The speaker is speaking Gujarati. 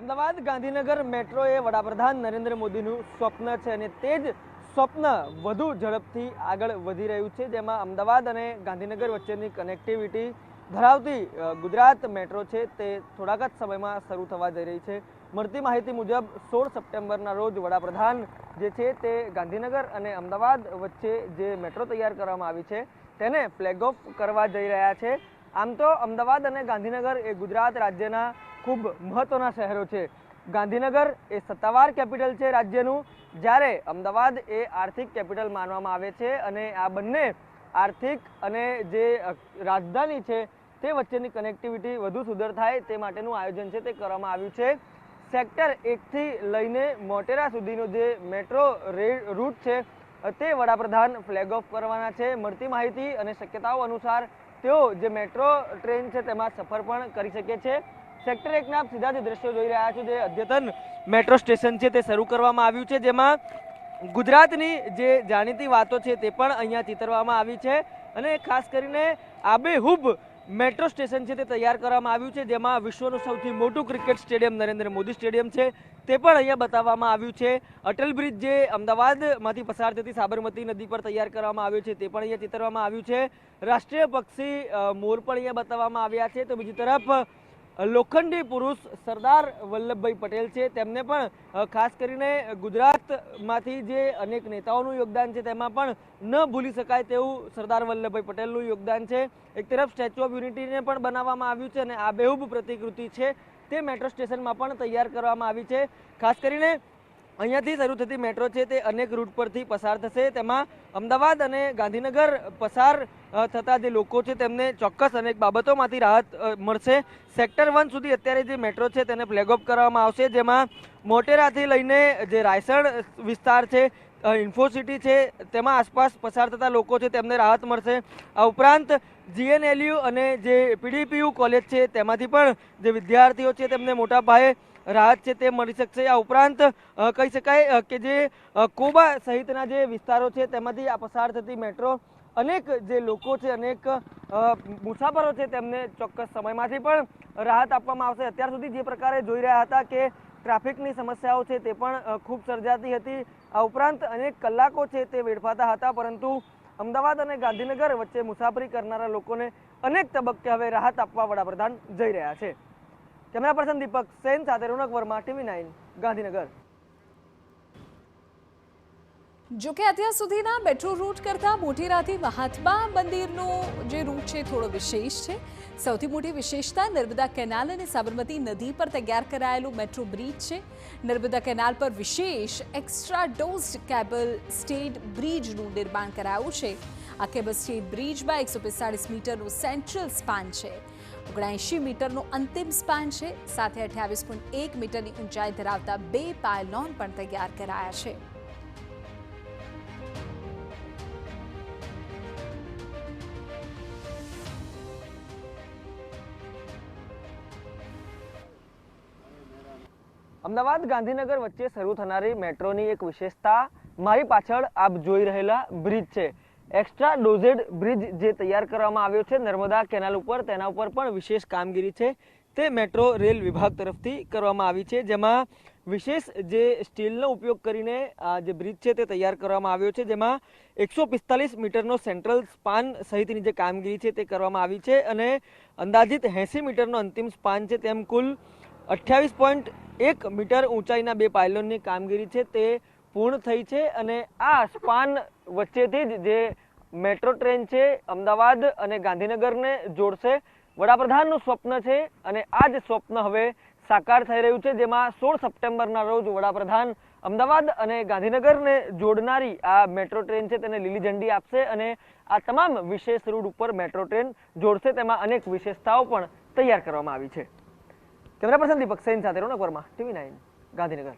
અમદાવાદ ગાંધીનગર મેટ્રો એ વડાપ્રધાન નરેન્દ્ર મોદીનું સ્વપ્ન છે અને તે જ સ્વપ્ન વધુ ઝડપથી આગળ વધી રહ્યું છે, જેમાં અમદાવાદ અને ગાંધીનગર વચ્ચેની કનેક્ટિવિટી ધરાવતી ગુજરાત મેટ્રો છે તે થોડાક જ સમયમાં શરૂ થવા જઈ રહી છે। મળતી માહિતી મુજબ 16 સપ્ટેમ્બરના રોજ વડાપ્રધાન જે છે તે ગાંધીનગર અને અમદાવાદ વચ્ચે જે મેટ્રો તૈયાર કરવામાં આવી છે તેને ફ્લેગ ઓફ કરવા જઈ રહ્યા છે। આમ તો અમદાવાદ અને ગાંધીનગર એ ગુજરાત રાજ્યના ખૂબ મહત્વના શહેરો છે। ગાંધીનગર એ સત્તાવાર કેપિટલ છે રાજ્યનું, જ્યારે અમદાવાદ એ આર્થિક કેપિટલ માનવામાં આવે છે અને આ બંને આર્થિક અને જે રાજધાની છે તે વચ્ચેની કનેક્ટિવિટી વધુ સુધર થાય તે માટેનું આયોજન છે તે કરવામાં આવ્યું છે। સેક્ટર 1 થી લઈને મોટેરા સુધીનો જે મેટ્રો રૂટ છે તે વડાપ્રધાન ફ્લેગ ઓફ કરવાના છે। મળતી માહિતી અને શક્યતાઓ અનુસાર તેઓ જે મેટ્રો ટ્રેન છે તેમાં સફર પણ કરી શકે છે। સેક્ટર 1ના આપ સીધા જ દ્રશ્યો જોઈ રહ્યા છો, જે અદ્યતન મેટ્રો સ્ટેશન છે તે શરૂ કરવામાં આવ્યું છે, જેમાં ગુજરાતની જે જાણીતી વાતો છે તે પણ અહીંયા ચિતરવામાં આવી છે અને ખાસ કરીને આબેહૂબ મેટ્રો સ્ટેશન છે તે તૈયાર કરવામાં આવ્યું છે, જેમાં વિશ્વનું સૌથી મોટું cricket stadium Narendra Modi stadium છે તે પણ અહીંયા બતાવવામાં આવ્યું છે। અટલ બ્રિજ જે અમદાવાદમાંથી પસાર થતી સાબરમતી નદી પર તૈયાર કરવામાં આવ્યું છે તે પણ અહીંયા ચિતરવામાં આવ્યું છે। રાષ્ટ્રીય પક્ષી મોર પણ અહીંયા બતાવવામાં આવ્યા છે। તો બીજી તરફ લોખંડી પુરુષ સરદાર વલ્લભભાઈ પટેલ છે, તેમને પણ ખાસ કરીને ગુજરાતમાંથી જે અનેક નેતાઓનું યોગદાન છે તેમાં પણ ન ભૂલી શકાય તેવું સરદાર વલ્લભભાઈ પટેલનું યોગદાન છે। એક તરફ સ્ટેચ્યુ ઓફ યુનિટીને પણ બનાવવામાં આવ્યું છે અને આબેહૂબ પ્રતિકૃતિ છે તે મેટ્રો સ્ટેશનમાં પણ તૈયાર કરવામાં આવી છે। ખાસ કરીને અહીંયાથી શરૂ થતી મેટ્રો છે તે અનેક રૂટ પરથી પસાર થશે, તેમાં અમદાવાદ અને ગાંધીનગર પસાર થતા જે લોકો છે તેમને ચોક્કસ અનેક બાબતોમાંથી રાહત મળશે। સેક્ટર 1 સુધી અત્યારે જે મેટ્રો છે તેને ફ્લેગ ઓફ કરવામાં આવશે, જેમાં મોટેરાથી લઈને જે રાયસણ વિસ્તાર છે, ઇન્ફોસિટી છે તેમાં આસપાસ પસાર થતા લોકો છે તેમને રાહત મળશે। આ ઉપરાંત GNLU અને જે PDPU કોલેજ છે તેમાંથી પણ જે વિદ્યાર્થીઓ છે તેમને મોટા પાયે રાહત છે તે મળી શકશે। આ ઉપરાંત કહી શકાય કે જે કોબા સહિતના જે વિસ્તારો છે તેમાંથી આ પસાર થતી મેટ્રો અનેક જે લોકો છે, અનેક મુસાફરો છે તેમને ચોક્કસ સમયમાંથી પણ રાહત આપવામાં આવશે। અત્યાર સુધી જે પ્રકારે જોઈ રહ્યા હતા કે ટ્રાફિકની સમસ્યાઓ છે તે પણ ખૂબ સર્જાતી હતી, આ ઉપરાંત અનેક કલાકો છે તે વેડફાતા હતા, પરંતુ અમદાવાદ અને ગાંધીનગર વચ્ચે મુસાફરી કરનારા લોકોને અનેક તબક્કે હવે રાહત આપવા વડાપ્રધાન જઈ રહ્યા છે। કેમેરા પર્સન દીપક સેન સાથે રોનક વર્મા, TV9 ગાંધીનગર। જો કે અત્યાર સુધીના મેટ્રો રૂટ કરતાં મોટેરાથી મહાત્મા મંદિરનો જે રૂટ છે થોડો વિશેષ છે। સૌથી મોટી વિશેષતા નર્મદા કેનાલ અને સાબરમતી નદી પર તૈયાર કરાયેલું મેટ્રો બ્રિજ છે। નર્મદા કેનાલ પર વિશેષ એક્સ્ટ્રા ડોઝ્ડ કેબલ સ્ટેડ બ્રિજનું નિર્માણ કરાયું છે। આ કેબલ સ્ટેડ બ્રિજમાં 145 મીટરનું સેન્ટ્રલ સ્પાન છે, 79 મીટરનો અંતિમ સ્પાન છે, સાથે 28.1 મીટરની ઊંચાઈ ધરાવતા 2 પાયલોન પણ તૈયાર કરાયા છે। અમદાવાદ ગાંધીનગર વચ્ચે શરૂ થનારી મેટ્રોની એક વિશેષતા મારી પાછળ આપ જોઈ રહેલા બ્રિજ છે। એક્સ્ટ્રા ડોઝેડ બ્રિજ જે તૈયાર કરવામાં આવ્યો છે નર્મદા કેનાલ ઉપર, તેના ઉપર પણ વિશેષ કામગીરી છે તે મેટ્રો રેલ વિભાગ તરફથી કરવામાં આવી છે, જેમાં વિશેષ જે સ્ટીલનો ઉપયોગ કરીને આ જે બ્રિજ છે તે તૈયાર કરવામાં આવ્યો છે, જેમાં 145 મીટરનો સેન્ટ્રલ સ્પાન સહિતની જે કામગીરી છે તે કરવામાં આવી છે અને અંદાજિત 80 મીટરનો અંતિમ સ્પાન છે, તેમ કુલ 28.1 મીટર ઊંચાઈના 2 પાયલોનની કામગીરી છે તે પૂર્ણ થઈ છે અને આ સ્પાન વચ્ચેથી જ જે મેટ્રો ટ્રેન છે અમદાવાદ અને ગાંધીનગરને જોડશે। વડાપ્રધાનનું સ્વપ્ન છે અને આ જ સ્વપ્ન હવે સાકાર થઈ રહ્યું છે, જેમાં 16 સપ્ટેમ્બરના રોજ વડાપ્રધાન અમદાવાદ અને ગાંધીનગરને જોડનારી આ મેટ્રો ટ્રેન છે તેને લીલી ઝંડી આપશે અને આ તમામ વિશેષ રૂટ ઉપર મેટ્રો ટ્રેન જોડશે, તેમાં અનેક વિશેષતાઓ પણ તૈયાર કરવામાં આવી છે। કેમેરા પર્સન દીપક સેન સાથે રોનક વર્મા, TV9 ગાંધીનગર।